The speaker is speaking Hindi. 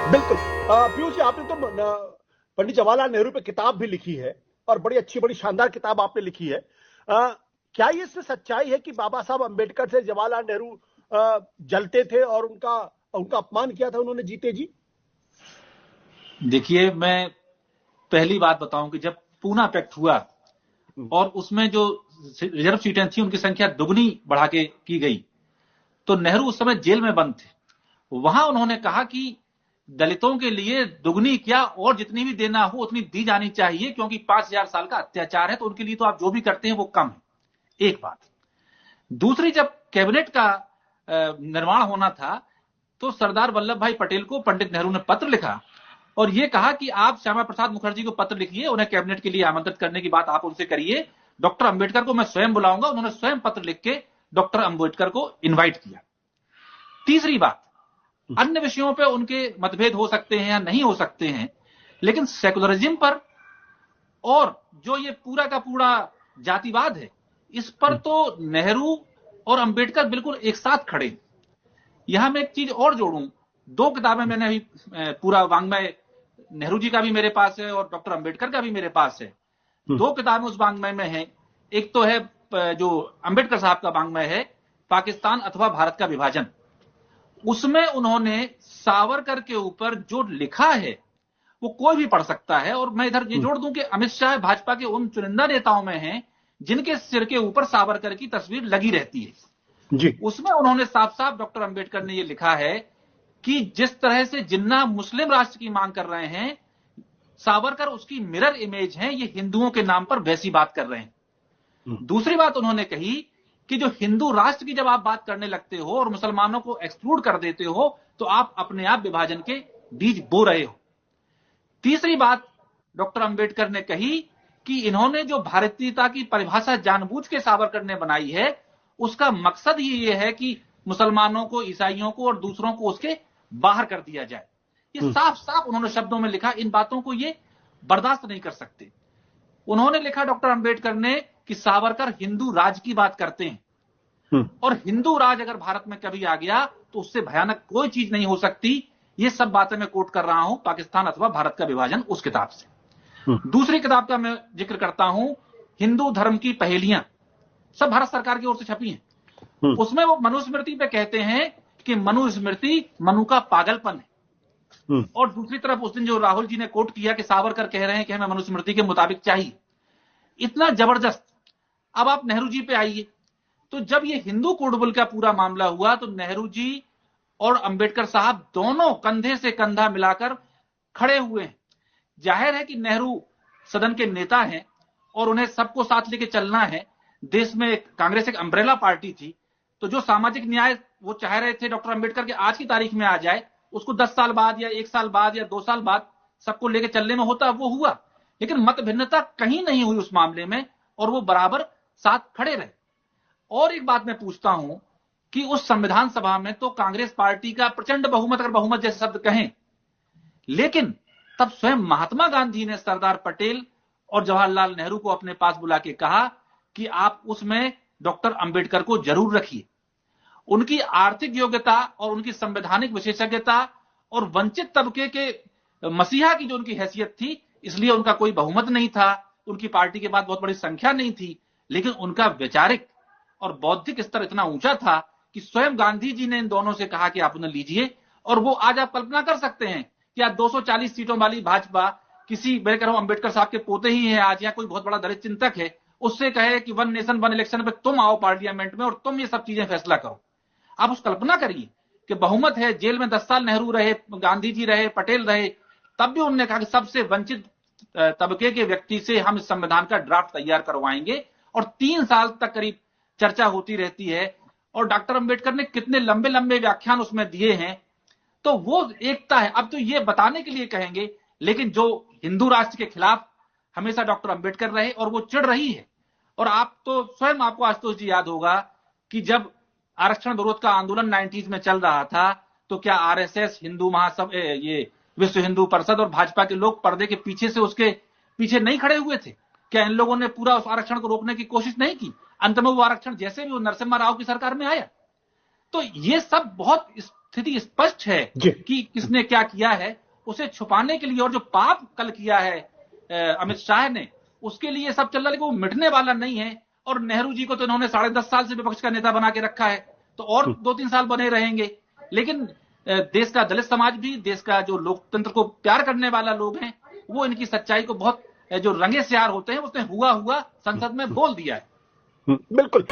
बिल्कुल। पीयूष जी, आपने तो पंडित जवाहरलाल नेहरू पे किताब भी लिखी है और बड़ी अच्छी, बड़ी शानदार किताब आपने लिखी है। क्या ये इसमें सच्चाई है कि बाबा साहब अंबेडकर से जवाहरलाल नेहरू जलते थे और उनका उनका अपमान किया था उन्होंने जीते जी? देखिए, मैं पहली बात बताऊं कि जब पूना पैक्ट हुआ और उसमें जो रिजर्व सीटें थी उनकी संख्या दुगनी बढ़ा के की गई, तो नेहरू उस समय जेल में बंद थे। वहां उन्होंने कहा कि दलितों के लिए दुगनी क्या और जितनी भी देना हो उतनी दी जानी चाहिए, क्योंकि 5,000 साल का अत्याचार है, तो उनके लिए तो आप जो भी करते हैं वो कम है। एक बात। दूसरी, जब कैबिनेट का निर्माण होना था तो सरदार वल्लभ भाई पटेल को पंडित नेहरू ने पत्र लिखा और यह कहा कि आप श्यामा प्रसाद मुखर्जी को पत्र लिखिए, उन्हें कैबिनेट के लिए आमंत्रित करने की बात आप उनसे करिए, डॉक्टर अंबेडकर को मैं स्वयं बुलाऊंगा। उन्होंने स्वयं पत्र लिख के डॉक्टर अंबेडकर को इन्वाइट किया। तीसरी बात, अन्य विषयों पे उनके मतभेद हो सकते हैं या नहीं हो सकते हैं, लेकिन सेकुलरिज्म पर और जो ये पूरा का पूरा जातिवाद है, इस पर तो नेहरू और अंबेडकर बिल्कुल एक साथ खड़े। यहां मैं एक चीज और जोड़ूं, दो किताबें मैंने अभी पूरा वांग्मय नेहरू जी का भी मेरे पास है और डॉक्टर अंबेडकर का भी मेरे पास है। दो किताबें उस वांग्मय में है। एक तो है जो अंबेडकर साहब का वांग्मय है, पाकिस्तान अथवा भारत का विभाजन। उसमें उन्होंने सावरकर के ऊपर जो लिखा है वो कोई भी पढ़ सकता है। और मैं इधर ये जोड़ दूं कि अमित शाह भाजपा के उन चुनिंदा नेताओं में हैं जिनके सिर के ऊपर सावरकर की तस्वीर लगी रहती है जी। उसमें उन्होंने साफ साफ, डॉक्टर अंबेडकर ने ये लिखा है कि जिस तरह से जिन्ना मुस्लिम राष्ट्र की मांग कर रहे हैं, सावरकर उसकी मिरर इमेज हैं, ये हिंदुओं के नाम पर वैसी बात कर रहे हैं। दूसरी बात उन्होंने कही कि जो हिंदू राष्ट्र की जब आप बात करने लगते हो और मुसलमानों को एक्सक्लूड कर देते हो तो आप अपने आप विभाजन के बीज बो रहे हो। तीसरी बात डॉक्टर अंबेडकर ने कही कि इन्होंने जो भारतीयता की परिभाषा जानबूझ के सावरकर ने बनाई है, उसका मकसद ही यह है कि मुसलमानों को, ईसाइयों को और दूसरों को उसके बाहर कर दिया जाए। ये साफ साफ उन्होंने शब्दों में लिखा। इन बातों को ये बर्दाश्त नहीं कर सकते। उन्होंने लिखा, डॉक्टर अंबेडकर ने, कि सावरकर हिंदू राज की बात करते हैं और हिंदू राज अगर भारत में कभी आ गया तो उससे भयानक कोई चीज नहीं हो सकती। ये सब बातें मैं कोट कर रहा हूं पाकिस्तान अथवा भारत का विभाजन उस किताब से। दूसरी किताब का मैं जिक्र करता हूं, हिंदू धर्म की पहेलियां, सब भारत सरकार की ओर से छपी हैं। उसमें वो मनुस्मृति पे कहते हैं कि मनुस्मृति मनु का पागलपन है। और दूसरी तरफ उस दिन जो राहुल जी ने कोट किया कि सावरकर कह रहे हैं कि हमें मनुस्मृति के मुताबिक चाहिए, इतना जबरदस्त। अब आप नेहरू जी पे आइए, तो जब ये हिंदू कोडबुल का पूरा मामला हुआ तो नेहरू जी और अंबेडकर साहब दोनों कंधे से कंधा मिलाकर खड़े हुए हैं। जाहिर है कि नेहरू सदन के नेता हैं और उन्हें सबको साथ लेके चलना है। देश में कांग्रेस एक अम्ब्रेला पार्टी थी, तो जो सामाजिक न्याय वो चाह रहे थे डॉक्टर अंबेडकर के आज की तारीख में आ जाए, उसको 10 साल बाद या 1 साल बाद या 2 साल बाद सबको लेके चलने में होता, वो हुआ। लेकिन मत भिन्नता कहीं नहीं हुई उस मामले में और वो बराबर साथ खड़े रहे। और एक बात मैं पूछता हूं कि उस संविधान सभा में तो कांग्रेस पार्टी का प्रचंड बहुमत, अगर बहुमत जैसे शब्द कहें, लेकिन तब स्वयं महात्मा गांधी ने सरदार पटेल और जवाहरलाल नेहरू को अपने पास बुला के कहा कि आप उसमें डॉक्टर अंबेडकर को जरूर रखिए। उनकी आर्थिक योग्यता और उनकी संवैधानिक विशेषज्ञता और वंचित तबके के मसीहा की जो उनकी हैसियत थी, इसलिए उनका कोई बहुमत नहीं था, उनकी पार्टी के बाद बहुत बड़ी संख्या नहीं थी, लेकिन उनका वैचारिक और बौद्धिक स्तर इतना ऊंचा था कि स्वयं गांधी जी ने इन दोनों से कहा कि आप उन्हें लीजिए। और वो आज आप कल्पना कर सकते हैं कि आज 240 सीटों वाली भाजपा किसी, मैं कह रहा हूं अंबेडकर साहब के पोते ही है आज, या कोई बहुत बड़ा दलित चिंतक है, उससे कहे कि वन नेशन वन इलेक्शन पे तुम आओ पार्लियामेंट में और तुम ये सब चीजें फैसला करो। आप उस कल्पना करिए कि बहुमत है, जेल में 10 साल नेहरू रहे, गांधी जी रहे, पटेल रहे, तब भी उन्होंने कहा कि सबसे वंचित तबके के व्यक्ति से हम इस संविधान का ड्राफ्ट तैयार करवाएंगे। और 3 साल तक करीब चर्चा होती रहती है और डॉक्टर अंबेडकर ने कितने लंबे लंबे व्याख्यान उसमें दिए हैं। तो वो एकता है। अब तो ये बताने के लिए कहेंगे, लेकिन जो हिंदू राष्ट्र के खिलाफ हमेशा डॉक्टर अंबेडकर रहे और वो चिढ़ रही है। और आप तो स्वयं, आपको आशुतोष जी याद होगा कि जब आरक्षण विरोध का आंदोलन 90s में चल रहा था तो क्या आरएसएस, हिंदू महासभा, ये विश्व हिंदू परिषद और भाजपा के लोग पर्दे के पीछे से उसके पीछे नहीं खड़े हुए थे? क्या इन लोगों ने पूरा उस आरक्षण को रोकने की कोशिश नहीं की? अंत में वो आरक्षण जैसे भी वो नरसिम्हा राव की सरकार में आया। तो ये सब बहुत स्थिति स्पष्ट है जी। कि किसने क्या किया है, उसे छुपाने के लिए और जो पाप कल किया है अमित शाह ने, उसके लिए सब चल रहा है, लेकिन वो मिटने वाला नहीं है। और नेहरू जी को तो इन्होंने 10.5 साल से विपक्ष का नेता बना के रखा है, तो और 2-3 साल बने रहेंगे। लेकिन देश का दलित समाज भी, देश का जो लोकतंत्र को प्यार करने वाला लोग हैं, वो इनकी सच्चाई को बहुत जो रंगे स्यार होते हैं उसने हुआ संसद में बोल दिया है। बिल्कुल।